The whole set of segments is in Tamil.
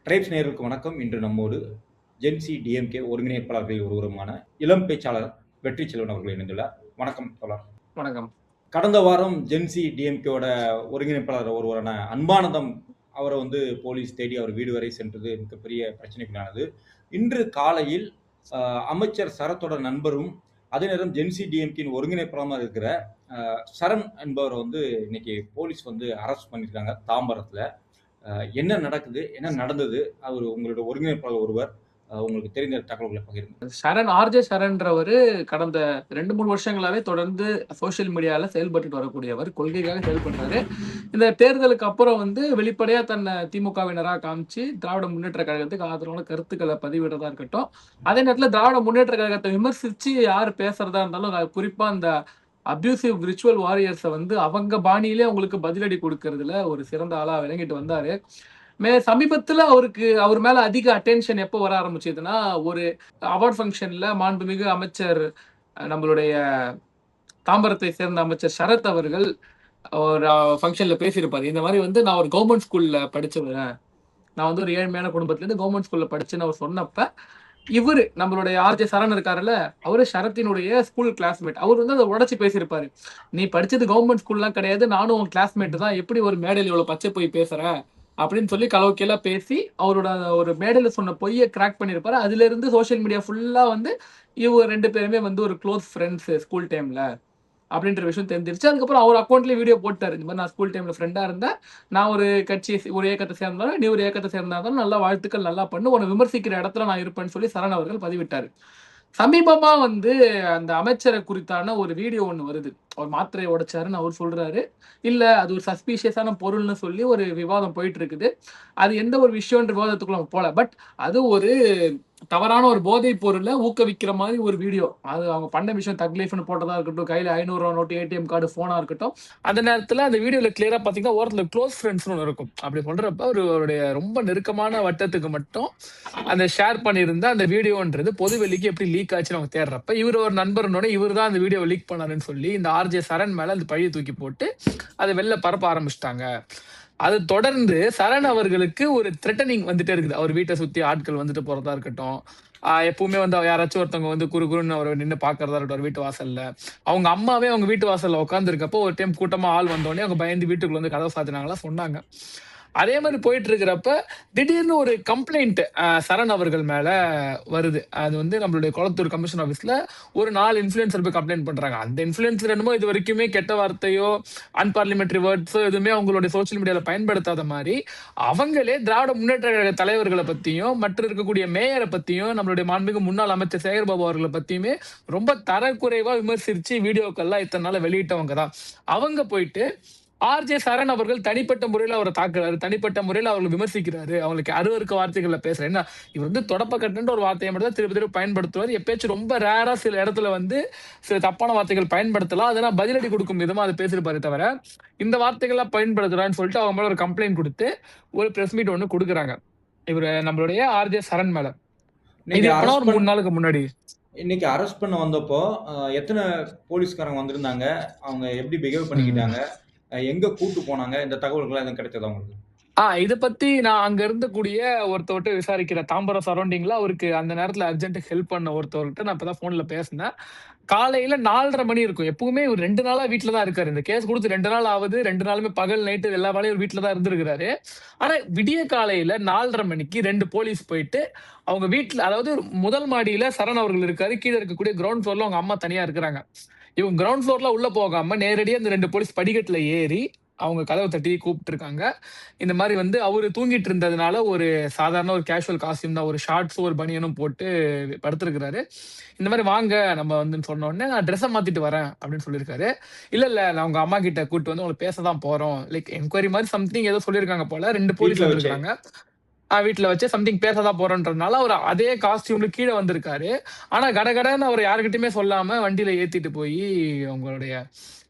ட்ரைப்ஸ் நேயர்களுக்கு வணக்கம். இன்று நம்மோடு ஜென்சி டிஎம்கே ஒருங்கிணைப்பாளர்களில் ஒருவருமான இளம் பேச்சாளர் வெற்றி செல்வன் அவர்கள் இணைந்துள்ளார். வணக்கம் தோழர். வணக்கம். கடந்த வாரம் ஜென்சி டிஎம்கேவோட ஒருங்கிணைப்பாளர் ஒருவரான அன்பானந்தம் அவரை போலீஸ் தேடி அவர் வீடு வரை சென்றது மிகப்பெரிய பிரச்சனைக்குள்ளானது. இன்று காலையில் அமைச்சர் சரத்தோட நண்பரும் அதே நேரம் ஜென்சி டிஎம்கேயின் ஒருங்கிணைப்பாளராக இருக்கிற சரண் என்பவரை இன்னைக்கு போலீஸ் அரெஸ்ட் பண்ணியிருக்காங்க தாம்பரத்தில். என்ன நடக்குது, என்ன நடந்தது, அவர் உங்களோட ஒருங்கிணைப்பாளர் ஒருவர், உங்களுக்கு தெரிந்த தகவல்களை பகிருங்க. சரண் ஆர்ஜே சரண்ன்றவர் கடந்த 2-3 வருஷங்களாவே தொடர்ந்து சோசியல் மீடியால செயல்பட்டு வரக்கூடியவர், கொள்கைக்காக செயல்படுறாரு. இந்த தேர்தலுக்கு அப்புறம் வெளிப்படையா தன்னை திமுகவினரா காமிச்சு திராவிட முன்னேற்ற கழகத்துக்கு ஆதரவான கருத்துக்களை பதிவிடுறதா இருக்கட்டும், அதே நேரத்தில் திராவிட முன்னேற்ற கழகத்தை விமர்சிச்சு யார் பேசுறதா இருந்தாலும் குறிப்பா அந்த அபியூசிவ் ரிச்சுவல் வாரியர்ஸை அவங்க பாணியிலே அவங்களுக்கு பதிலடி கொடுக்கறதுல ஒரு சிறந்த ஆளா விளங்கிட்டு வந்தாரு. சமீபத்துல அவர் மேல அதிக அட்டென்ஷன் எப்போ வர ஆரம்பிச்சதுன்னா, ஒரு அவார்ட் ஃபங்க்ஷன்ல மாண்புமிகு அமைச்சர் நம்மளுடைய தாம்பரத்தை சேர்ந்த அமைச்சர் சரத் அவர்கள் ஒரு ஃபங்க்ஷன்ல பேசியிருப்பாரு. இந்த மாதிரி நான் ஒரு கவர்மெண்ட் ஸ்கூல்ல படிச்சவன், நான் ஒரு ஏழ்மையான குடும்பத்துல இருந்து கவர்மெண்ட் ஸ்கூல்ல படிச்சேன்னு அவர் சொன்னப்ப, இவரு நம்மளுடைய ஆர்ஜே சரண் இருக்காருல்ல, அவரு சரத்தினுடைய ஸ்கூல் கிளாஸ்மேட். அவர் அதை உடைச்சு பேசியிருப்பாரு. நீ படிச்சது கவர்மெண்ட் ஸ்கூல்லாம் கிடையாது, நானும் உன் கிளாஸ்மேட் தான், எப்படி ஒரு மேடையில் இவ்வளவு பச்சை போய் பேசுற அப்படின்னு சொல்லி கலோக்கியெல்லாம் பேசி அவரோட ஒரு மேடையில் சொன்ன பொய்யை கிராக் பண்ணியிருப்பாரு. அதுல இருந்து சோசியல் மீடியா ஃபுல்லா இவங்க 2 பேருமே ஒரு க்ளோஸ் ஃப்ரெண்ட்ஸ் ஸ்கூல் டைம்ல அப்படின்ற விஷயம் தெரிஞ்சிருச்சு. அதுக்கப்புறம் அவர் அக்கௌண்ட்லேயே வீடியோ போட்டாரு, இந்த மாதிரி நான் ஸ்கூல் டைம்ல ஃப்ரெண்டா இருந்தேன், நான் ஒரு கட்சி ஒரு இயக்கத்தை சேர்ந்தாலும் நீ ஒரு இயக்கத்தை சேர்ந்தாலும் நல்லா வாழ்த்துக்கள், நல்லா பண்ணு, உன்னை விமர்சிக்கிற இடத்துல நான் இருப்பேன்னு சொல்லி சரண் அவர்கள் பதிவிட்டாரு. சமீபமா அந்த அமைச்சரை குறித்தான ஒரு வீடியோ ஒண்ணு வருது. அவர் மாத்திரையை உடைச்சாருன்னு அவர் சொல்றாரு. இல்ல அது ஒரு சஸ்பீஷியஸான பொருள்னு சொல்லி ஒரு விவாதம் போயிட்டு இருக்குது. அது எந்த ஒரு விஷயம்ன்ற விவாதத்துக்குள்ள போல. பட் அது ஒரு தவறான ஒரு போதைப் பொருளை ஊக்குவிக்கிற மாதிரி ஒரு வீடியோ. அது அவங்க பண்ண விஷயம் தக்லீஃப்னு போட்டதா இருக்கட்டும், கையில 500 ரூபா நோட்டு, ஏடிஎம் கார்டு, போனா இருக்கட்டும், அந்த நேரத்துல அந்த வீடியோல கிளியரா பாத்தீங்கன்னா ஓரத்துல க்ளோஸ் ஃப்ரெண்ட்ஸ்னு ஒன்று இருக்கும். அப்படி சொல்றப்ப அவருடைய ரொம்ப நெருக்கமான வட்டத்துக்கு மட்டும் அந்த ஷேர் பண்ணியிருந்த அந்த வீடியோன்றது பொது வெளிக்கு எப்படி லீக் ஆச்சுன்னு அவங்க தேடுறப்ப, இவர் ஒரு நண்பர்னோட இவர் தான் அந்த வீடியோ லீக் பண்ணாருன்னு சொல்லி இந்த ஆர்ஜே சரண் மேல அந்த பழியை தூக்கி போட்டு அதை வெளில பரப்ப ஆரம்பிச்சிட்டாங்க. அது தொடர்ந்து சரண் அவர்களுக்கு ஒரு த்ரெட்டனிங் வந்துட்டே இருக்குது. அவர் வீட்டை சுத்தி ஆட்கள் போறதா இருக்கட்டும், எப்பவுமே யாராச்சும் ஒருத்தவங்க குறுன்னு அவர் நின்று பாக்குறதா இருக்கட்டும் அவர் வீட்டு வாசல்ல. அவங்க அம்மாவே அவங்க வீட்டு வாசல்ல உட்காந்து இருக்கப்போ ஒரு டைம் கூட்டமா ஆள் வந்தோடனே அவங்க பயந்து வீட்டுக்குள்ள கதவை சாத்தினாங்களா சொன்னாங்க. அதே மாதிரி போயிட்டு இருக்கிறப்ப திடீர்னு ஒரு கம்ப்ளைண்ட் சரண் அவர்கள் மேல வருது. அது நம்மளுடைய கொளத்தூர் கமிஷன் ஆஃபீஸ்ல ஒரு 4 இன்ஃபுளுசர் போய் கம்ப்ளைண்ட் பண்றாங்க. அந்த இன்ஃபுளுசர் என்னமோ இது வரைக்குமே கெட்ட வார்த்தையோ அன்பார்லிமெண்டரி வேர்ட்ஸோ எதுவுமே அவங்களுடைய சோசியல் மீடியால பயன்படுத்தாத மாதிரி அவங்களே திராவிட முன்னேற்ற கழக தலைவர்களை பத்தியும் மற்ற இருக்கக்கூடிய மேயரை பத்தியும் நம்மளுடைய மாண்புமிகு முன்னாள் அமைச்சர் சேகர்பாபு அவர்களை பத்தியுமே ரொம்ப தரக்குறைவா விமர்சிச்சு வீடியோக்கள்லாம் இத்தனை நாள் வெளியிட்டவங்க தான். அவங்க போயிட்டு ஆர்ஜே சரண் அவர்கள் தனிப்பட்ட முறையில் அவரை தாக்குறாரு, தனிப்பட்ட முறையில் அவர்களை விமர்சிக்கிறாரு, அவங்களுக்கு அருவருக்க வார்த்தைகள்ல பேசுறேன். என்ன இவர் தொடப்ப கட்டுன்ற ஒரு வார்த்தையை மட்டும் தான் திருப்பி திருப்பி பயன்படுத்துவார். எப்பயாச்சும் ரொம்ப ரேரா சில இடத்துல சில தப்பான வார்த்தைகள் பயன்படுத்தலாம், அதெல்லாம் பதிலடி கொடுக்கும் விதமா அதை பேசிருப்பாரு. தவிர இந்த வார்த்தைகள்லாம் பயன்படுத்துறான்னு சொல்லிட்டு அவங்க மேல ஒரு கம்ப்ளைண்ட் கொடுத்து ஒரு பிரஸ் மீட் ஒண்ணு கொடுக்குறாங்க இவரு நம்மளுடைய ஆர்ஜே சரண் மேல. இது எப்பனா ஒரு 3 நாளுக்கு முன்னாடி. இன்னைக்கு அரெஸ்ட் பண்ண வந்தப்போ எத்தனை போலீஸ்காரங்க வந்திருந்தாங்க, அவங்க எப்படி பிஹேவ் பண்ணிக்கிட்டாங்க, எங்க கூட்டு போனாங்க, இந்த தகவல்கள் எதுவும் கிடைத்ததா உங்களுக்கு? இதை பத்தி நான் அங்க இருந்தக்கூடிய ஒருத்தவர்கிட்ட விசாரிக்கிற தாம்பரம் சரௌண்டிங்ல அவருக்கு அந்த நேரத்துல அர்ஜென்ட் ஹெல்ப் பண்ண ஒருத்தவர்கிட்ட நான் இப்பதான் போன்ல பேசினேன். காலையில 4:30 மணி இருக்கும். எப்பவுமே ஒரு 2 நாளா வீட்டுல தான் இருக்காரு. இந்த கேஸ் கொடுத்து 2 நாள் ஆகுது. 2 நாளுமே பகல் நைட்டு எல்லா வேலையும் வீட்டுல தான் இருந்திருக்கிறாரு. ஆனா விடிய காலையில 4:30 மணிக்கு 2 போலீஸ் போயிட்டு அவங்க வீட்டுல, அதாவது முதல் மாடியில சரண் அவர்கள் இருக்காரு, கீழே இருக்கக்கூடிய கிரவுண்ட் ஃப்ளோர்ல அவங்க அம்மா தனியா இருக்கிறாங்க. இவங்க கிரவுண்ட் ஃப்ளோர்ல உள்ள போகாம நேரடியா இந்த 2 போலீஸ் படிக்கட்டுல ஏறி அவங்க கதவை தட்டி கூப்பிட்டு இருக்காங்க. இந்த மாதிரி அவரு தூங்கிட்டு இருந்ததுனால ஒரு சாதாரண ஒரு கேஷுவல் காஸ்டியூம் தான், ஒரு ஷார்ட்ஸும் ஒரு பனியனும் போட்டு படுத்திருக்கிறாரு. இந்த மாதிரி வாங்க நம்ம சொன்ன உடனே நான் ட்ரெஸ்ஸை மாத்திட்டு வரேன் அப்படின்னு சொல்லியிருக்காரு. இல்ல நான் உங்க அம்மா கிட்ட கூப்பிட்டு உங்களுக்கு பேசதான் போறோம், லைக் என்கொயரி மாதிரி சம்திங் ஏதோ சொல்லியிருக்காங்க போல. 2 போலீஸ் வந்திருக்காங்க. வீட்டுல வச்சு சம்திங் பேசதான் போறோன்றதுனால அவர் அதே காஸ்டியூம்ல கீழே வந்திருக்காரு. ஆனா கடகடன்னு அவர் யாருக்கிட்டுமே சொல்லாம வண்டியில ஏத்திட்டு போய் அவங்களுடைய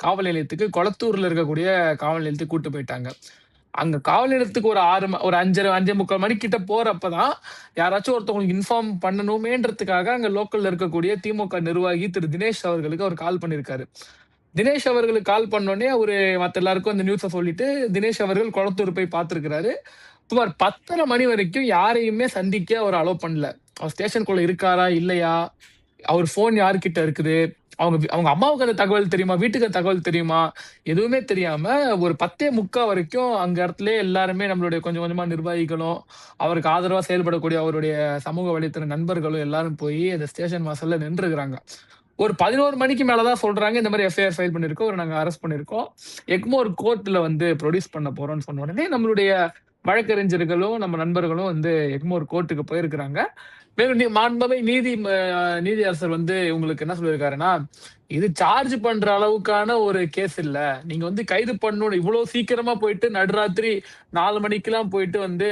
காவல் நிலையத்துக்கு, கொளத்தூர்ல இருக்கக்கூடிய காவல் நிலையத்துக்கு கூட்டு போயிட்டாங்க. அங்க காவல் நிலையத்துக்கு ஒரு 5:45 மணிக்கிட்ட போறப்பதான் யாராச்சும் ஒருத்தவங்களுக்கு இன்ஃபார்ம் பண்ணணுமேன்றதுக்காக அங்க லோக்கல்ல இருக்கக்கூடிய திமுக நிர்வாகி திரு தினேஷ் அவர்களுக்கு அவர் கால் பண்ணிருக்காரு. தினேஷ் அவர்களுக்கு கால் பண்ணோடனே அவரு மத்த எல்லாருக்கும் அந்த நியூஸை சொல்லிட்டு தினேஷ் அவர்கள் கொளத்தூர் போய் பார்த்திருக்கிறாரு. சுமார் 10:30 மணி வரைக்கும் யாரையுமே சந்திக்க அவர் அலோவ் பண்ணல. அவர் ஸ்டேஷனுக்குள்ள இருக்காரா? இல்லையா? அவர் ஃபோன் யார்கிட்ட இருக்குது? அவங்க அம்மாவுக்கு அந்த தகவல் தெரியுமா? வீட்டுக்கு அந்த தகவல் தெரியுமா? எதுவுமே தெரியாம ஒரு 10:45 வரைக்கும் அங்க இடத்திலேயே எல்லாருமே நம்மளுடைய கொஞ்சம் கொஞ்சமா நிர்வாகிகளும், அவருக்கு ஆதரவா செயல்படக்கூடிய அவருடைய சமூக வலைத்தள நண்பர்களும் எல்லாரும் போய் அந்த ஸ்டேஷன் வாசல்ல நின்றுக்குறாங்க. ஒரு 11 மணிக்கு மேல தான் சொல்றாங்க, இந்த மாரி எஃப்ஐஆர் ஃபைல் பண்ணியிருக்கோம். இவர நாங்க அரெஸ்ட் பண்ணியிருக்கோம். எக்மோர் கோர்ட்ல வந்து புரொடியூஸ் பண்ண போறோம்ன்னு சொன்ன உடனே நம்மளுடைய வழக்கறிஞர்களும், நம்ம நண்பர்களும் வந்து எக்மோர் கோர்ட்டுக்கு போயிருக்கிறாங்க. மேலும் மாண்புமிகு நீதியரசர் வந்து இவங்களுக்கு என்ன சொல்லியிருக்காருன்னா, இது சார்ஜ் பண்ற அளவுக்கான ஒரு கேஸ் இல்ல. நீங்க வந்து கைது பண்ணணும் இவ்வளவு சீக்கிரமா போயிட்டு நடுராத்திரி 4 மணிக்கெல்லாம் போயிட்டு வந்து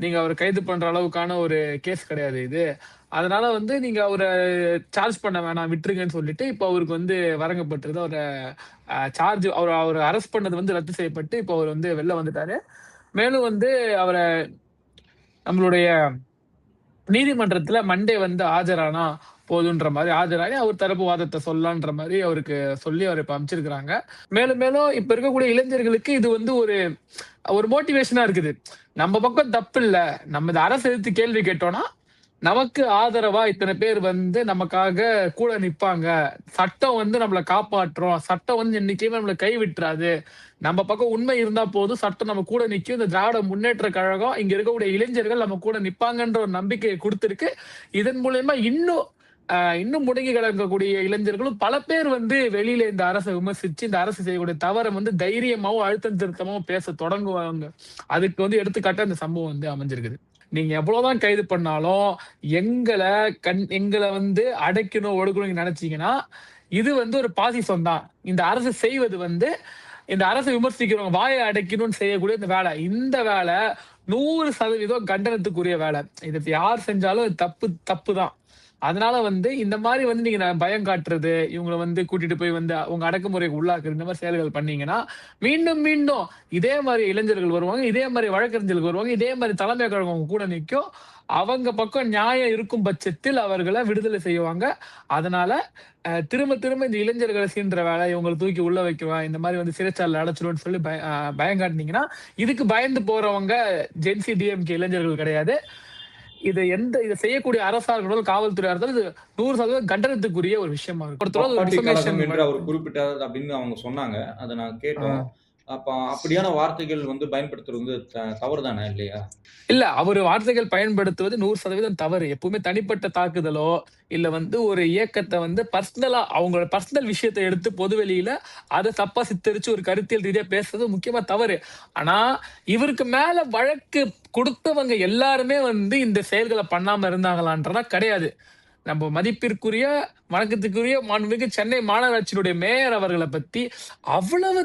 நீங்க அவர கைது பண்ற அளவுக்கான ஒரு கேஸ் கிடையாது இது. அதனால வந்து நீங்க அவர சார்ஜ் பண்ண வேணாம் விட்டுருங்கன்னு சொல்லிட்டு, இப்ப அவருக்கு வந்து வழங்கப்பட்டிருது. அவர சார்ஜ் அவர அரெஸ்ட் பண்ணது வந்து ரத்து செய்யப்பட்டு, இப்ப அவர் வந்து வெளில வந்துட்டாரு. மேலும் வந்து அவர நம்மளுடைய நீதிமன்றத்துல மண்டே வந்து ஆஜரானா போதுன்ற மாரி ஆஜராகி அவர் தரப்பு வாதத்த சொல்லலான்ற மாரி அவருக்கு சொல்லி அவர இப்ப அனுப்பிச்சிருக்கிறாங்க. மேலும் மேலும் இப்ப இருக்கக்கூடிய இளைஞர்களுக்கு இது வந்து ஒரு ஒரு மோட்டிவேஷனா இருக்குது. நம்ம பக்கம் தப்பு இல்ல. நம்ம இந்த அரச எதிர்த்து கேள்வி கேட்டோம்னா, நமக்கு ஆதரவா இத்தன பேர் வந்து நமக்காக கூட நிப்பாங்க. சட்டம் வந்து நம்மள காப்பாற்றும். சட்டம் வந்து என்னைக்குமே நம்மள கைவிட்றாது. நம்ம பக்கம் உண்மை இருந்தா போதும். சட்டம் நம்ம கூட நிக்கும். இந்த திராவிட முன்னேற்ற கழகம், இங்க இருக்கக்கூடிய இளைஞர்கள் நம்ம கூட நிப்பாங்கன்ற ஒரு நம்பிக்கைய குடுத்திருக்கு. இதன் மூலியமா இன்னும் முடங்கி கிடக்கக்கூடிய இளைஞர்களும் பல பேர் வந்து வெளியில இந்த அரச விமர்சிச்சு, இந்த அரசு செய்யக்கூடிய தவற வந்து தைரியமாவும், அழுத்தம் திருத்தமாவும் பேச தொடங்குவாங்க. அதுக்கு வந்து எடுத்துக்காட்டா இந்த சம்பவம் வந்து அமைஞ்சிருக்குது. நீங்க எவ்வளவுதான் கைது பண்ணாலும், எங்கள எங்கள வந்து அடைக்கணும், ஒடுக்கணும்னு நெனச்சீங்கன்னா, இது வந்து ஒரு பாசிசம் தான். இந்த அரசு செய்வது வந்து இந்த அரச விமர்சிக்கிறவங்க வாய அடைக்கணும்னு செய்யக்கூடிய இந்த வேலை. இந்த வேலை 100% கண்டனத்துக்குரிய வேலை. இத யார் செஞ்சாலும் இது தப்பு தான். அதனால வந்து இந்த மாரி வந்து நீங்க பயம் காட்டுறது, இவங்கள வந்து கூட்டிட்டு போய் வந்து உங்க அடக்குமுறைக்கு உள்ளாக்குறது, இந்த மாரி செயல்கள் பண்ணீங்கன்னா, மீண்டும் மீண்டும் இதே மாரி இளைஞர்கள் வருவாங்க. இதே மாரி வழக்கறிஞர்கள் வருவாங்க. இதே மாரி தலைமை கழகம் உங்க கூட நிக்கும். அவங்க பக்கம் நியாயம் இருக்கும் பட்சத்தில் அவர்கள விடுதலை செய்வாங்க. அதனால திரும்ப திரும்ப இந்த இளைஞர்கள சீண்டுற வேலை, இவங்கள தூக்கி உள்ள வைக்குவேன், இந்த மாரி வந்து சிறைச்சாலைல அடைச்சுருவேன்னு சொல்லி பயம் காட்டுனீங்கன்னா, இதுக்கு பயந்து போறவங்க ஜென்சி, டிஎம்கே இளைஞர்கள் கிடையாது. இத செய்யக்கூடிய அரசா இருக்கட்டும், காவல்துறையா இருந்தாலும் இது 100% கண்டனத்துக்குரிய ஒரு விஷயமா இருக்கும். ஒருத்தர் ஒரு பப்பாட்டி டிஃபமேஷன் கழகம் என்று அவர் குறிப்பிட்டார் அப்படின்னு அவங்க சொன்னாங்க. அத நான் கேட்டோம். அப்ப அப்படியான வார்த்தைகள் வந்து பயன்படுத்துறது வந்து தவறு தானே இல்லையா? இல்ல அவரு வார்த்தைகள் பயன்படுத்துவது 100% தவறு. எப்பவுமே தனிப்பட்ட தாக்குதலோ, இல்ல வந்து ஒரு இயக்கத்த வந்து அவங்களோட பர்சனல் விஷயத்த எடுத்து பொதுவெளியில அத தப்பா சித்தரிச்சு ஒரு கருத்தியல் ரீதியா பேசுறது முக்கியமா தவறு. ஆனா, இவருக்கு மேல வழக்கு குடுத்தவங்க எல்லாருமே வந்து இந்த செயல்கள பண்ணாம இருந்தாங்களான்றனா கிடையாது. நம்ம மதிப்பிற்குரிய, வணக்கத்துக்குரிய மாண்புமிகு சென்னை மாநகராட்சியினுடைய மேயர் அவர்கள பத்தி அவ்வளவு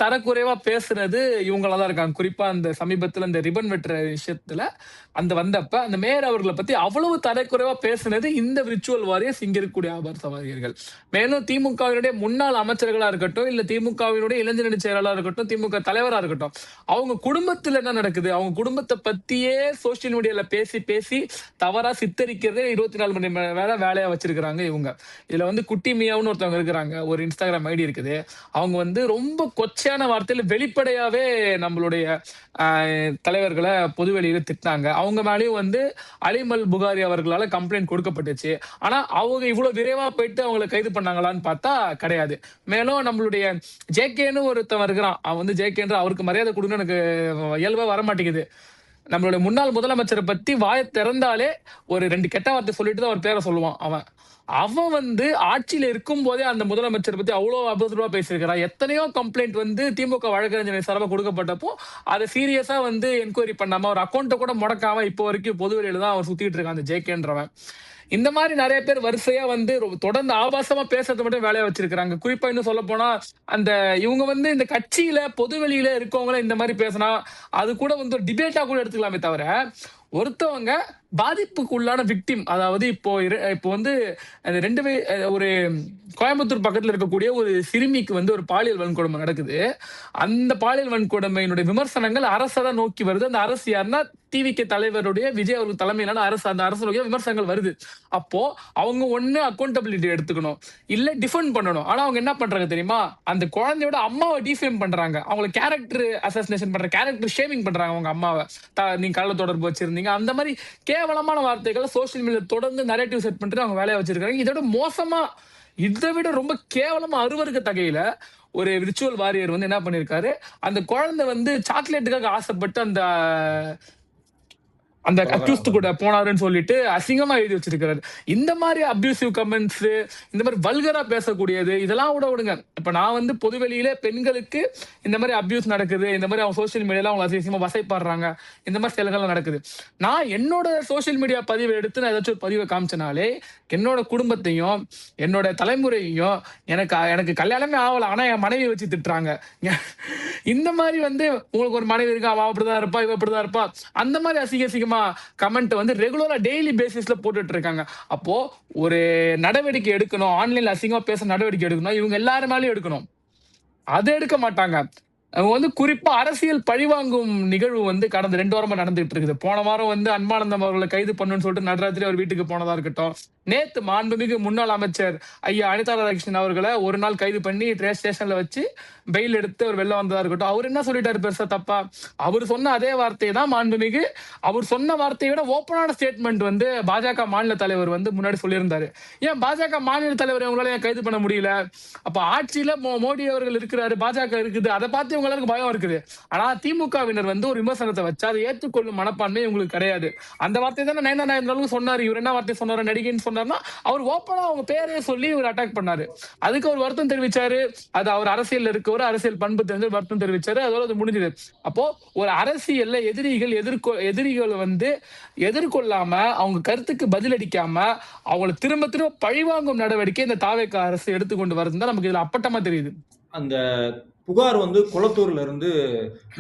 தரக்குறைவா பேசுனது இவங்களா தான் இருக்காங்க. குறிப்பா அந்த சமீபத்தில இந்த ரிப்பன் வெட்டுற விஷயத்துல வந்தப்ப அந்த மேயர் அவர்கள பத்தி அவ்வளவு தரக்குறைவா பேசுனது இந்த விர்ச்சுவல் வாரியர்ஸ், இங்க இருக்கக்கூடிய ஆபாசவாதிகள். மேலும் திமுகவினுடைய முன்னாள் அமைச்சர்களா இருக்கட்டும், இல்ல திமுகவினுடைய இளைஞரணி செயலாளரா இருக்கட்டும், திமுக தலைவரா இருக்கட்டும், அவங்க குடும்பத்துல என்ன நடக்குது? அவங்க குடும்பத்த பத்தியே சோசியல் மீடியால பேசி பேசி தவறா சித்தரிக்கிறதே 24 மணி வேலையா வச்சிருக்காங்க இவங்க. இதுல வந்து குட்டி மியாவுன்னு ஒருத்தவங்க இருக்கிறாங்க. ஒரு இன்ஸ்டாகிராம் ஐடி இருக்குது. அவங்க வந்து ரொம்ப கொச்சையான வார்த்தையில வெளிப்படையாவே நம்மளுடைய தலைவர்கள பொதுவெளியில திட்டினாங்க. அவங்க மேலயும் வந்து அலிமல் புகாரி அவர்களால கம்ப்ளைண்ட் கொடுக்கப்பட்டுச்சு. ஆனா அவங்க இவ்வளவு விரைவா போயிட்டு அவங்கள கைது பண்ணாங்களான்னு பார்த்தா கிடையாது. மேலும் நம்மளுடைய ஜேகேன்னு ஒருத்தவன் இருக்கிறான். அவன் வந்து ஜேகேன்ற அவருக்கு மரியாதை கொடுக்கணும்னு எனக்கு இயல்பா வரமாட்டேங்குது. நம்மளுடைய முன்னாள் முதலமைச்சரை பத்தி வாய திறந்தாலே ஒரு 2 கெட்ட வார்த்தை சொல்லிட்டு தான் அவர் பேரை சொல்லுவான் அவன். அவன் வந்து ஆட்சியில இருக்கும் போதே அந்த முதலமைச்சர் பத்தி அவ்வளவு அவதூறா பேசியிருக்கிறான். எத்தனையோ கம்ப்ளைண்ட் வந்து திமுக வழக்கறிஞர் சார்பா கொடுக்கப்பட்டப்போ அதை சீரியஸா வந்து என்கொயரி பண்ணாம ஒரு அக்கௌண்ட்டை கூட முடக்காம இப்போ வரைக்கும் பொதுவெளியில தான் அவர் சுத்திட்டு இருக்கான் அந்த ஜேகேன்றவன். இந்த மாதிரி நிறைய பேர் வரிசையா வந்து தொடர்ந்து ஆபாசமா பேசுறது மட்டும் வேலையா வச்சிருக்காங்க. குறிப்பா இன்னும் சொல்ல போனா அந்த இவங்க வந்து இந்த கட்சியில பொதுவெளியில இருக்கவங்கள இந்த மாதிரி பேசினா அது கூட வந்து ஒரு டிபேட்டா கூட எடுத்துக்கலாமே தவிர ஒருத்தவங்க பாதிப்புக்கு உள்ளான விக்டிம், அதாவது இப்போ வந்து அந்த ஒரு கோயம்புத்தூர் பக்கத்துல இருக்கக்கூடிய ஒரு சிறுமிக்கு வந்து ஒரு பாலியல் வன்கொடுமை நடக்குது. அந்த பாலியல் வன்கொடுமையினுடைய விமர்சனங்கள் அரசை தான் நோக்கி வருது. அந்த அரசு யாருன்னா டிவிகே தலைவருடைய விஜய் அவர்கள் தலைமையிலான அரசு. அந்த அரசு நோக்கி விமர்சனங்கள் வருது. அப்போ அவங்க ஒண்ணு அக்கௌண்டபிலிட்டி எடுத்துக்கணும், இல்ல டிஃபெண்ட் பண்ணணும். ஆனா அவங்க என்ன பண்றாங்க தெரியுமா? அந்த குழந்தையோட அம்மாவை டிஃபேம் பண்றாங்க. அவங்களை கேரக்டர் அசாசினேஷன் பண்றாங்க, கேரக்டர் ஷேமிங் பண்றாங்க அவங்க அம்மாவை. நீங்க கள்ள தொடர்பு வச்சிருந்தீங்க, அந்த மாதிரி கேவலமான வார்த்தைகளை சோசியல் மீடியா தொடர்ந்து நரேட்டிவ் செட் பண்ணிட்டு அவங்க வேலையை வச்சிருக்காங்க. இதோட மோசமா, இதை விட ரொம்ப கேவலமா அருவருக்கத்தகையில ஒரு விர்ச்சுவல் வாரியர் வந்து என்ன பண்ணிருக்காரு, அந்த குழந்தை வந்து சாக்லேட்டுக்காக ஆசைப்பட்டு அந்த அந்த அக்யூஸ்ட் கூட போனாருன்னு சொல்லிட்டு அசிங்கமா எழுதி வச்சிருக்காரு. இந்த மாதிரி அபியூசிவ் கமெண்ட்ஸ், இந்த மாதிரி வல்கரா பேசக்கூடியது, இதெல்லாம் கூட விடுங்க. இப்ப நான் வந்து பொதுவெளியில பெண்களுக்கு இந்த மாதிரி அபியூஸ் நடக்குது, இந்த மாதிரி அவங்க சோசியல் மீடியால அவங்க அசிங்கமா வசைப்படுறாங்க, இந்த மாதிரி செயல்கள் நடக்குது. நான் என்னோட சோசியல் மீடியா பதிவை எடுத்து நான் ஏதாச்சும் ஒரு பதிவை காமிச்சனாலே என்னோட குடும்பத்தையும் என்னோட தலைமுறையையும், எனக்கு கல்யாணமே ஆகல ஆனா என் மனைவியை வச்சு திட்டுறாங்க. இந்த மாதிரி வந்து உங்களுக்கு ஒரு மனைவி இருக்கா, அவ அப்படிதான் இருப்பா, இவ அப்படிதான் இருப்பா, அந்த மாதிரி அசிங்கமா கமெண்ட் வந்து ரெகுலரா டெய்லி பேசிஸ்ல போட்டுட்டு இருக்காங்க. அப்போ ஒரு நடவடிக்கை எடுக்கணும், ஆன்லைன்ல அசிங்கமா பேச நடவடிக்கை எடுக்கணும், இவங்க எல்லாருமாலையும் எடுக்கணும். அதை எடுக்க மாட்டாங்க. அவங்க வந்து குறிப்பா அரசியல் பழிவாங்கும் நிகழ்வு வந்து கடந்த 2 வாரமா நடந்துட்டு இருக்குது. போன வாரம் வந்து அன்பானந்தம் அவர்களை கைது பண்ணுன்னு சொல்லிட்டு நடராத்திரி அவர் வீட்டுக்கு போனதா இருக்கட்டும். நேத்து மாண்புமிகு முன்னாள் அமைச்சர் ஐயா அனிதா ராதாகிருஷ்ணன் அவர்களை ஒரு நாள் கைது பண்ணி ஸ்டேஷன்ல வச்சு பெயில் எடுத்து அவர் வெளில வந்ததா இருக்கட்டும். அவர் என்ன சொல்லிட்டாரு பெருசா தப்பா? அவர் சொன்ன அதே வார்த்தையை தான் மாண்புமிகு, அவர் சொன்ன வார்த்தையை விட ஓப்பனான ஸ்டேட்மெண்ட் வந்து பாஜக மாநில தலைவர் வந்து முன்னாடி சொல்லியிருந்தாரு. ஏன் பாஜக மாநில தலைவர் அவங்களால ஏன் கைது பண்ண முடியல? அப்ப ஆட்சியில மோடி அவர்கள் இருக்கிறாரு, பாஜக இருக்குது, அதை பார்த்து இவங்களுக்கு பயம் இருக்குது. ஆனா திமுகவினர் வந்து ஒரு விமர்சனத்தை வச்சு அதை ஏற்றுக்கொள்ளும் மனப்பான்மை உங்களுக்கு கிடையாது. அந்த வார்த்தை தானே நயனா நாயர் சொன்னாரு. இவர் என்ன வார்த்தை சொன்னாரு, நடிகைன்னு சொன்னார்னா அவர் ஓப்பனா அவங்க பேரையே சொல்லி இவர் அட்டாக் பண்ணாரு. அதுக்கு அவர் வருத்தம் தெரிவிச்சாரு. அது அவர் அரசியல் இருக்கவர், அரசியல் பண்பு தெரிஞ்சு வருத்தம் தெரிவிச்சாரு. அதோட அது முடிஞ்சது. அப்போ ஒரு அரசியல்ல எதிரிகள் வந்து எதிர்கொள்ளாம, அவங்க கருத்துக்கு பதிலளிக்காம, அவங்களை திரும்ப திரும்ப பழிவாங்கும் நடவடிக்கை இந்த தாவேக அரசு எடுத்துக்கொண்டு வருதுன்னு தான் நமக்கு இதுல அப்பட்டமா தெரியுது. அந்த புகார் வந்து குளத்தூர்ல இருந்து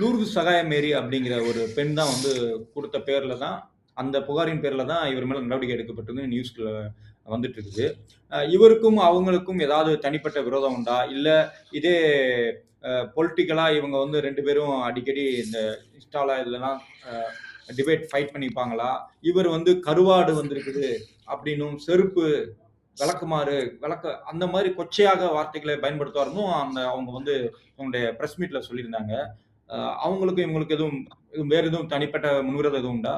லூர்து சகாயமேரி அப்படிங்கிற ஒரு பெண் தான் வந்து கொடுத்த பேர்ல தான், அந்த புகாரின் பேர்ல தான் இவர் மேல நடவடிக்கை எடுக்கப்பட்டது நியூஸ்ல வந்துட்டு இருக்குது. இவருக்கும் அவங்களுக்கும் ஏதாவது தனிப்பட்ட விரோதம் உண்டா, இல்ல இதே பொலிட்டிக்கலா இவங்க வந்து 2 பேரும் அடிக்கடி இந்த இன்ஸ்டால இதுலலாம் டிபேட் ஃபைட் பண்ணிப்பாங்களா, இவர் வந்து கருவாடு வந்திருக்குது அப்படின்னும், செருப்பு விளக்க அந்த மாதிரி கொச்சையாக வார்த்தைகளை பயன்படுத்துவாருன்னு அவங்க வந்து அவங்களுடைய பிரஸ் மீட்ல சொல்லியிருந்தாங்க. அவங்களுக்கும் இவங்களுக்கு எதுவும் வேற எதுவும் தனிப்பட்ட முன்விரோதம் எதுவும் உண்டா?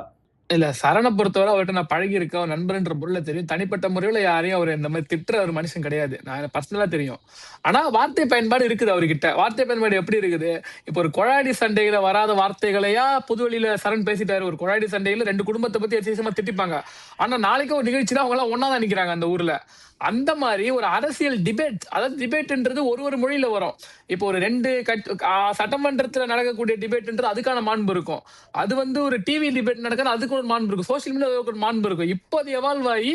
இல்ல, சரணை பொறுத்தவரை அவர்கிட்ட நான் பழகி இருக்கேன், அவர் நண்பர்ன்ற பொருள்ல தெரியும். தனிப்பட்ட முறையில யாரையும் அவர் இந்த மாதிரி திட்டுற ஒரு மனுஷன் கிடையாது. நான் பர்சனலா தெரியும். ஆனா வார்த்தை பயன்பாடு இருக்குது அவர்கிட்ட. வார்த்தை பயன்பாடு எப்படி இருக்குது? இப்போ ஒரு கொழாடி சண்டையில வராத வார்த்தைகளையா பொதுவெளியில சரண் பேசிட்டாரு. ஒரு கொழாடி சண்டையில 2 குடும்பத்தை பத்தி விசேஷமா திட்டிப்பாங்க. ஆனா நாளைக்கு ஒரு நிகழ்ச்சினா அவங்க எல்லாம் ஒன்னாதான் நிக்கிறாங்க அந்த ஊர்ல. அந்த மாதிரி ஒரு அரசியல் டிபேட், அதாவது டிபேட்ன்றது ஒரு மொழியில வரும். இப்போ ஒரு 2 சட்டமன்றத்துல நடக்கக்கூடிய டிபேட்ன்றது அதுக்கான மாண்பு இருக்கும். அது வந்து ஒரு டிவி டிபேட் நடக்கிறது அதுக்கு ஒரு மாண்பு இருக்கும். சோசியல் மீடியா ஒரு மாண்பு இருக்கும். இப்போ அது எவால்வ் ஆகி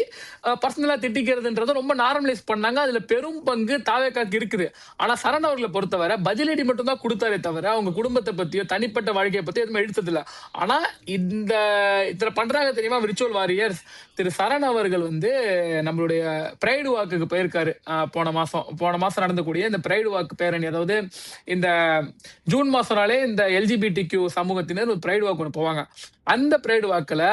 பர்சனலா திட்டிக்கிறதுன்றத ரொம்ப நார்மலைஸ் பண்ணாங்க. அதுல பெரும் பங்கு தாவேக்காக்கு இருக்குது. ஆனா சரண் அவர்களை பொறுத்தவரை பதிலடி மட்டும் தான் கொடுத்தாரே தவிர அவங்க குடும்பத்தை பத்தியோ தனிப்பட்ட வாழ்க்கையை பத்தியோ எதுவுமே எடுத்தது இல்ல. ஆனா இதுல பண்றாங்க தெரியுமா விர்ச்சுவல் வாரியர்ஸ்? திரு சரண் அவர்கள் வந்து நம்மளுடைய பிரைடு வாக்குக்கு போயிருக்காரு. போன மாசம் நடந்தக்கூடிய இந்த பிரைடு வாக்கு பேரணி, அதாவது இந்த ஜூன் மாசம்னாலே இந்த எல்ஜிபிடிக்யூ சமூகத்தினர் ஒரு பிரைடு வாக்கு ஒன்று போவாங்க. அந்த பிரைடு வாக்குல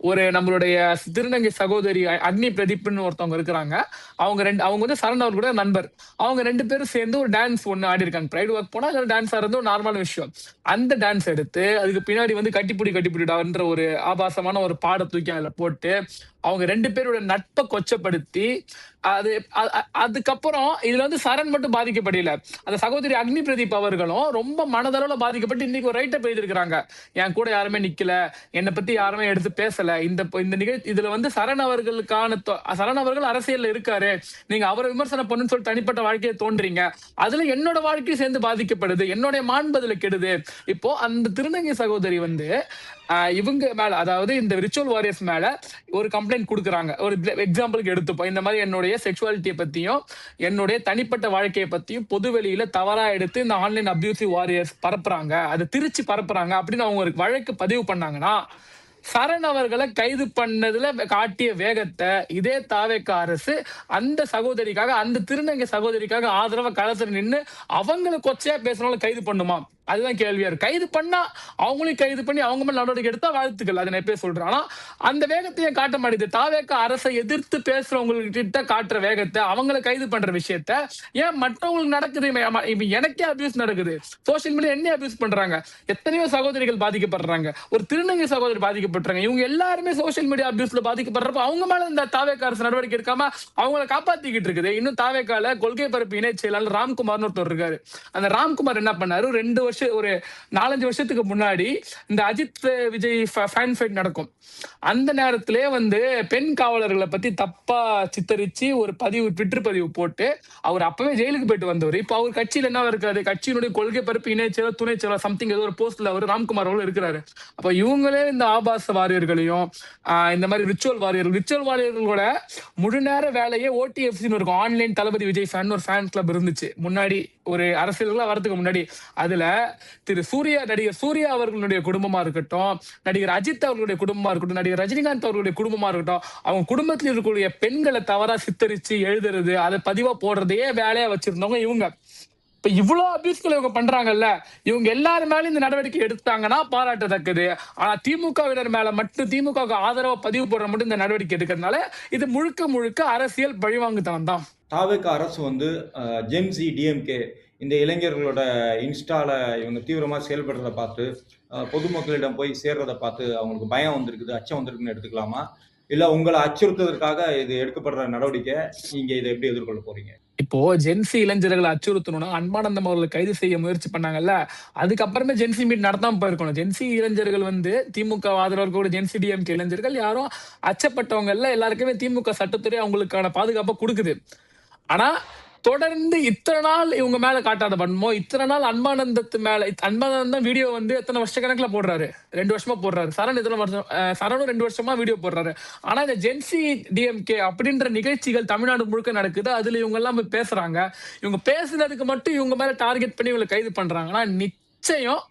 ஒரு நம்மளுடைய திருநங்கை சகோதரி அக்னி பிரதீப்னு ஒருத்தவங்க இருக்கிறாங்க. அவங்க வந்து சரண் அவர் கூட நண்பர். அவங்க 2 பேரும் சேர்ந்து ஒரு டான்ஸ் ஒண்ணு ஆடி இருக்காங்க. பிரைடு வாக் போனா டான்ஸ் ஆடுறது ஒரு நார்மலான விஷயம். அந்த டான்ஸ் எடுத்து அதுக்கு பின்னாடி வந்து கட்டிப்பிடிடான்ற ஒரு ஆபாசமான ஒரு பாட தூக்கி அதுல போட்டு அவங்க 2 பேரோட நட்பை கொச்சப்படுத்தி அதுக்கப்புறம் இதுல வந்து சரண் மட்டும் பாதிக்கப்படல, அந்த சகோதரி அக்னி பிரதீப் அவர்களும் ரொம்ப மனதளவுல பாதிக்கப்பட்டு இன்னைக்கு ஒரு ரைட்டப் எழுதிருக்காங்க. என் கூட யாருமே நிக்கல, என்னை பத்தி யாருமே எடுத்து பேசல. இந்த நிகழ்ச்சி இதுல வந்து சரண் அவர்கள் அரசியல்ல இருக்காரு, நீங்க அவரை விமர்சனம் பண்ணுன்னு சொல்லி தனிப்பட்ட வாழ்க்கையை தோன்றீங்க. அதுல என்னோட வாழ்க்கையும் சேர்ந்து பாதிக்கப்படுது, என்னுடைய மாண்பதுல கெடுது. இப்போ அந்த திருநங்கை சகோதரி வந்து இவங்க மேல, அதாவது இந்த விர்ச்சுவல் வாரியர்ஸ் மேல ஒரு கம்ப்ளைண்ட் கொடுக்குறாங்க. ஒரு எக்ஸாம்பிளுக்கு எடுத்துப்போம், இந்த மாதிரி என்னுடைய செக்சுவாலிட்டியை பத்தியும் என்னுடைய தனிப்பட்ட வாழ்க்கையை பத்தியும் பொதுவெளியில தவறா எடுத்து இந்த ஆன்லைன் அபியூசிவ் வாரியர்ஸ் பரப்புறாங்க, அதை திருச்சி பரப்புறாங்க அப்படின்னு அவங்க ஒரு வழக்கு பதிவு பண்ணாங்கன்னா சரண் அவர்களை கைது பண்ணதுல காட்டிய வேகத்தை இதே தாவேக அரசு அந்த சகோதரிக்காக, அந்த திருநங்கை சகோதரிக்காக ஆதரவா களத்துல நின்னு அவங்களை கொச்சையா பேசுறவங்களை கைது பண்ணுமா? அதுதான் கேள்வியா இருக்கு. கைது பண்ணா அவங்களையும் கைது பண்ணி அவங்க மேல நடவடிக்கை எடுத்தா வாழ்த்துக்கள், அதை நான் எப்பயே சொல்றேன். ஆனா அந்த வேகத்தையும் காட்ட மாட்டேங்குது. தாவேக அரசை எதிர்த்து பேசுறவங்ககிட்ட காட்டுற வேகத்தை, அவங்களை கைது பண்ற விஷயத்த ஏன் மற்றவங்களுக்கு நடக்குது? இப்ப எனக்கே அபியூஸ் நடக்குது, சோசியல் மீடியா என்ன அபியூஸ் பண்றாங்க, எத்தனையோ சகோதரிகள் பாதிக்கப்படுறாங்க, ஒரு திருநங்கை சகோதரி பாதிக்கப்படுறாங்க. இவங்க எல்லாருமே சோசியல் மீடியா அபியூஸ்ல பாதிக்கப்படுறப்ப அவங்க மேல இந்த தாவேக அரசு நடவடிக்கை எடுக்காம அவங்களை காப்பாத்திக்கிட்டு இருக்குது. இன்னும் தாவேகால கொள்கை பரப்பு இணை செயலாளர் ராம்குமார்னு ஒருத்தர் இருக்காரு. அந்த ராம்குமார் என்ன பண்ணாரு, ஒரு 4-5 வருஷத்துக்கு முன்னாடி இந்த அஜித் விஜய் ஃபேன் ஃபைட் நடக்கும். அந்த நேரத்திலே வந்து பெண் காவலர்களை பத்தி தப்பா சித்தரிச்சு ஒரு ட்விட்டர் பதிவு போட்டு அவர் அப்பவே ஜெயிலுக்கு போயிட்டு வந்தவர். இப்ப அவர் கட்சியில என்ன இருக்காரு, கட்சியினுடைய கொள்கை பரப்பு இணை செயலர், துணை செயலர் சம்திங் ஏதோ ஒரு போஸ்ட்ல அவர் ராம்குமார் அவர்கள் இருக்கிறாரு. அப்ப இவங்களே இந்த ஆபாச வாரியர்களையும் இந்த மாதிரி ரிச்சுவல் வாரியர்களோட முழு நேர வேலையே ஓடிஎஃப்சின்னு இருக்கும், ஆன்லைன் தளபதி விஜய் ஃபேன் ஒரு ஃபேன் கிளப் இருந்துச்சு முன்னாடி, ஒரு அரசியல்களா வரதுக்கு முன்னாடி. அதுல நடிகர் சூர்யா அவர்களுடைய குடும்பமா இருக்கட்டும், நடிகர் அஜித் அவர்களுடைய குடும்பமா இருக்கட்டும், நடிகர் ரஜினிகாந்த் அவர்களுடைய குடும்பமா இருக்கட்டும், அவங்க குடும்பத்தில் இருக்கக்கூடிய பெண்களை தவறா சித்தரிச்சு எழுதுறது, அதை பதிவா போடுறதையே வேலையா வச்சிருந்தவங்க இவங்க. இப்ப இவ்வளவு அபியூஸ்களை இவங்க பண்றாங்கல்ல, இவங்க எல்லாரும் மேலும் இந்த நடவடிக்கை எடுத்தாங்கன்னா பாராட்டத்தக்கது. ஆனா திமுகவினர் மேல மட்டும், திமுக ஆதரவா பதிவு போடுற மட்டும் இந்த நடவடிக்கை எடுக்கிறதுனால இது முழுக்க அரசியல் பழிவாங்குத்தனம் தான். தாவேக அரசு வந்து ஜென்சி டிஎம்கே இந்த இளைஞர்களோட இன்ஸ்டால இவங்க தீவிரமா செயல்படுறத பார்த்து பொதுமக்களிடம் போய் சேர்றதை பார்த்து அவங்களுக்கு பயம் வந்திருக்குது, அச்சம் வந்திருக்குன்னு எடுத்துக்கலாமா? இல்ல உங்களை அச்சுறுத்துவதற்காக இது எடுக்கப்படுற நடவடிக்கை, நீங்க இதை எப்படி எதிர்கொள்ள போறீங்க? இப்போ ஜென்சி இளைஞர்களை அச்சுறுத்தணும்னா அன்பானந்தம் அவர்களை கைது செய்ய முயற்சி பண்ணாங்கல்ல, அதுக்கப்புறமே ஜென்சி மீட் நடத்தாம போயிருக்கணும். ஜென்சி இளைஞர்கள் வந்து திமுக ஆதரவு ஜென்சி டிஎம்கே இளைஞர்கள் யாரும் அச்சப்பட்டவங்க இல்ல, எல்லாருக்குமே திமுக சட்டத்துறை அவங்களுக்கான பாதுகாப்பை கொடுக்குது. ஆனா தொடர்ந்து இத்தனை நாள் இவங்க மேல காட்டாத பண்ணுமோ, இத்தனை நாள் அன்பானந்தம் வீடியோ வந்து எத்தனை வருஷ கணக்குல போடுறாரு, 2 வருஷமா போடுறாரு. சரணும் 2 வருஷமா வீடியோ போடுறாரு. ஆனா இந்த ஜென்சி டிஎம்கே அப்படின்ற நிகழ்ச்சிகள் தமிழ்நாடு முழுக்க நடக்குது. அதுல இவங்க எல்லாம் பேசுறாங்க. இவங்க பேசுனதுக்கு மட்டும் இவங்க மேல டார்கெட் பண்ணி இவங்களை கைது பண்றாங்கன்னா நிச்சயம்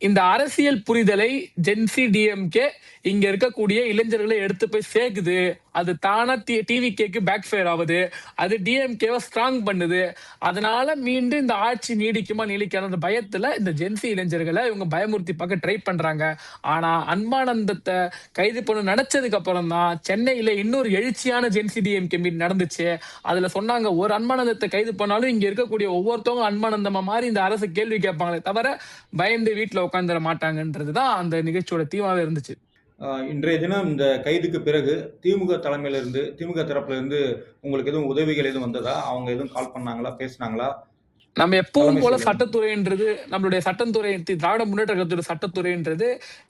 இந்த அரசியல் புரிதலை ஜென்சி டிஎம்கே இங்க இருக்கக்கூடிய இளைஞர்களை எடுத்து போய் சேர்க்குது. அது தானா டிவிகேக்கு பேக் ஃபயர் ஆகுது, அது டிஎம்கேவை ஸ்ட்ராங் பண்ணுது. அதனால மீண்டும் இந்த ஆட்சி நீடிக்காத பயத்துல இந்த ஜென்சி இளைஞர்களை இவங்க பயமுறுத்தி பார்க்க ட்ரை பண்றாங்க. ஆனா அன்பானந்தத்தை கைது பண்ண நினைச்சதுக்கு அப்புறம் தான் சென்னையில இன்னொரு எழுச்சியான ஜென்சி டிஎம்கே மீட் நடந்துச்சு. அதுல சொன்னாங்க, ஒரு அன்பானந்தத்தை கைது பண்ணாலும் இங்க இருக்கக்கூடிய ஒவ்வொருத்தவங்க அன்பானந்தமா மாதிரி இந்த அரசு கேள்வி கேட்பாங்களே தவிர பயந்து வீட்டுல உட்காந்துட மாட்டாங்கன்றதுதான் அந்த நிகழ்ச்சியோட தீமாவே இருந்துச்சு. இன்றைய தினம் இந்த கைதுக்கு பிறகு திமுக தரப்புல இருந்து உங்களுக்கு எதுவும் உதவிகள் எதுவும் வந்ததா? அவங்க எதுவும் கால் பண்ணாங்களா, பேசினாங்களா? நம்ம எப்பவும் போல சட்டத்துறைன்றது, நம்மளுடைய சட்டத்துறை, திராவிட முன்னேற்ற கழகத்துடைய சட்டத்துறைன்றது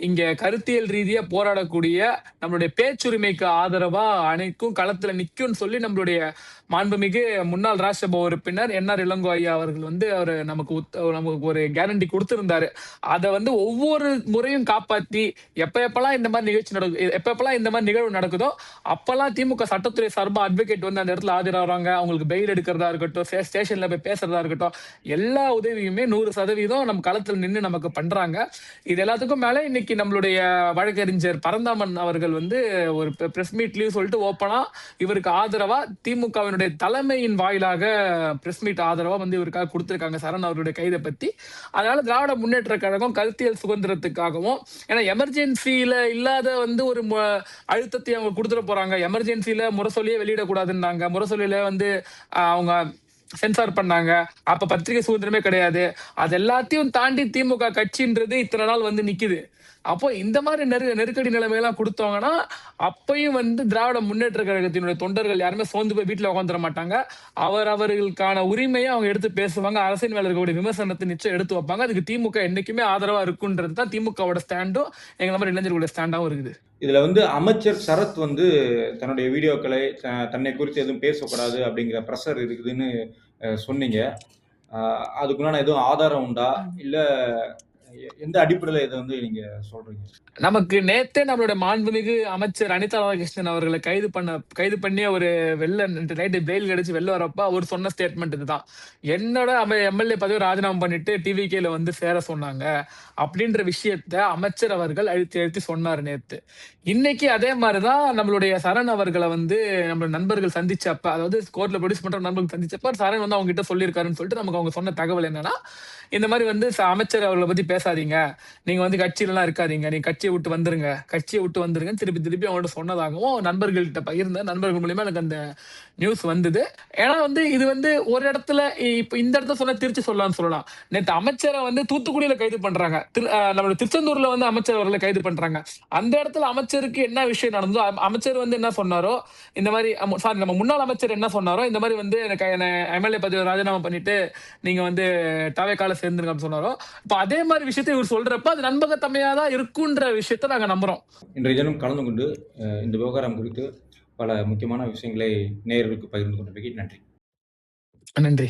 இங்க கருத்தியல் ரீதியா போராடக்கூடிய நம்மளுடைய பேச்சுரிமைக்கு ஆதரவா அனைக்கும் களத்துல நிக்கும்னு சொல்லி நம்மளுடைய மாண்புமிகு முன்னாள் ராஜ்யசபா உறுப்பினர் என்ஆர் இளங்கோ ஐயா அவர்கள் வந்து அவர் நமக்கு ஒரு கேரண்டி கொடுத்திருந்தாரு. அதை வந்து ஒவ்வொரு முறையும் காப்பாத்தி எப்பெல்லாம் இந்த மாதிரி நிகழ்வு நடக்குதோ அப்பெல்லாம் திமுக சட்டத்துறை சார்பா அட்வொகேட் வந்து அந்த இடத்துல ஆஜராகிறாங்க. அவங்களுக்கு பெயில் எடுக்கிறதா இருக்கட்டும், ஸ்டேஷன்ல போய் பேசுறதா இருக்கட்டும், எல்லா உதவியுமே 100% நம்ம களத்தில் நின்று நமக்கு பண்றாங்க. இது எல்லாத்துக்கும் மேல இன்னைக்கு நம்மளுடைய வழக்கறிஞர் பரந்தாமன் அவர்கள் வந்து ஒரு பிரஸ் மீட்லயும் சொல்லிட்டு ஓப்பனா இவருக்கு ஆதரவா திமுகவினுடைய தலைமையின் வாயிலாக பிரஸ் மீட் ஆதரவா வந்து இவருக்காக கொடுத்திருக்காங்க சரண் அவருடைய கைதை பத்தி. அதனால திராவிட முன்னேற்ற கழகம் கருத்தியல் சுதந்திரத்துக்காகவும், ஏன்னா எமர்ஜென்சியில இல்லாத வந்து ஒரு அழுத்தத்தை அவங்க கொடுத்துட போறாங்க. எமர்ஜென்சியில முரசொலியே வெளியிடக்கூடாதுன்னாங்க, முரசொலியில வந்து அவங்க சென்சார் பண்ணாங்க. அப்ப பத்திரிகை சுதந்திரமே கிடையாது. அது எல்லாத்தையும் தாண்டி திமுக கட்சின்றது இத்தனை நாள் வந்து நிக்குது. அப்போ இந்த மாதிரி நெருக்கடி நிலைமையெல்லாம் கொடுத்தாங்கன்னா அப்பயும் வந்து திராவிட முன்னேற்ற கழகத்தினுடைய தொண்டர்கள் யாருமே சோர்ந்து போய் வீட்டுல உட்காந்துட மாட்டாங்க. அவர்களுக்கான உரிமையை அவங்க எடுத்து பேசுவாங்க. அரசின் மேல இருக்கக்கூடிய விமர்சனத்தை நிச்சயம் எடுத்து வைப்பாங்க. அதுக்கு திமுக என்னைக்குமே ஆதரவா இருக்குன்றது தான் திமுகவோட ஸ்டாண்டும் எங்களை மாதிரி இளைஞர்களுடைய ஸ்டாண்டாவும் இருக்குது. இதுல வந்து அமைச்சர் சரத் வந்து தன்னுடைய வீடியோக்களை தன்னை குறித்து எதுவும் பேசக்கூடாது அப்படிங்கிற ப்ரெஷர் இருக்குதுன்னு சொன்னீங்க. அதுக்குள்ளான எதுவும் ஆதாரம் உண்டா, இல்ல எந்த அடிப்படையில இதை வந்து நீங்க சொல்றீங்க? நமக்கு நேத்தே நம்மளுடைய மாண்புமிகு அமைச்சர் அனிதா ராதாகிருஷ்ணன் அவர்களை கைது பண்ணி ஒரு நைட்டு பெயில் கிடைச்சு வெளில வரப்ப அவர் சொன்ன ஸ்டேட்மெண்ட் இதுதான். என்னோட எம்எல்ஏ பதவி ராஜினாமா பண்ணிட்டு டிவிகேல வந்து சேர சொன்னாங்க அப்படின்ற விஷயத்த அமைச்சர் அவர்கள் அழுத்தி அழுத்தி சொன்னார் நேத்து. இன்னைக்கு அதே மாதிரிதான் நம்மளுடைய சரண் அவர்களை வந்து நம்ம நண்பர்கள் சந்திச்சப்ப, அதாவது கோர்ட்ல ப்ரொடியூஸ் பண்ற நண்பர்கள் சந்திச்சப்ப சரண் வந்து அவங்க கிட்ட சொல்லியிருக்காருன்னு சொல்லிட்டு நமக்கு அவங்க சொன்ன தகவல் என்னன்னா, இந்த மாதிரி வந்து அமைச்சர் அவர்களை பத்தி பேசாதீங்க, நீங்க வந்து கட்சியில எல்லாம் இருக்காதீங்க, நீங்க கட்சியை விட்டு வந்துருங்க திருப்பி திருப்பி அவங்கள்ட்ட சொன்னதாகவும் நண்பர்கள்கிட்ட பகிர்ந்த நண்பர்கள் மூலியமா எனக்கு அந்த நியூஸ் வந்தது. ஏன்னா வந்து இது வந்து ஒரு இடத்துல இப்ப இந்த இடத்துல சொன்ன திருச்சி சொல்லலாம். நேத்து அமைச்சரை வந்து தூத்துக்குடியில கைது பண்றாங்க, நம்மளோட திருச்செந்தூர்ல வந்து அமைச்சர் அவர்களை கைது பண்றாங்க. அந்த இடத்துல அமைச்சருக்கு என்ன விஷயம் நடந்ததோ, அமைச்சர் வந்து என்ன சொன்னாரோ, இந்த மாதிரி சாரி நம்ம முன்னாள் அமைச்சர் என்ன சொன்னாரோ, இந்த மாதிரி வந்து எனக்கு எம்எல்ஏ பதவி ராஜினாமா பண்ணிட்டு நீங்க வந்து தவேகால சேர்ந்துருங்க அப்படின்னு சொன்னாரோ, இப்ப அதே மாதிரி விஷயத்தை இவர் சொல்றப்ப அது நம்பகத்தன்மையா தான் இருக்குன்ற விஷயத்தை நாங்க நம்புறோம். இன்றைய தினம் கலந்து கொண்டு இந்த விவகாரம் குறித்து பல முக்கியமான விஷயங்களை நேயர்களுக்கு பகிர்ந்து கொண்டமைக்கு நன்றி. நன்றி.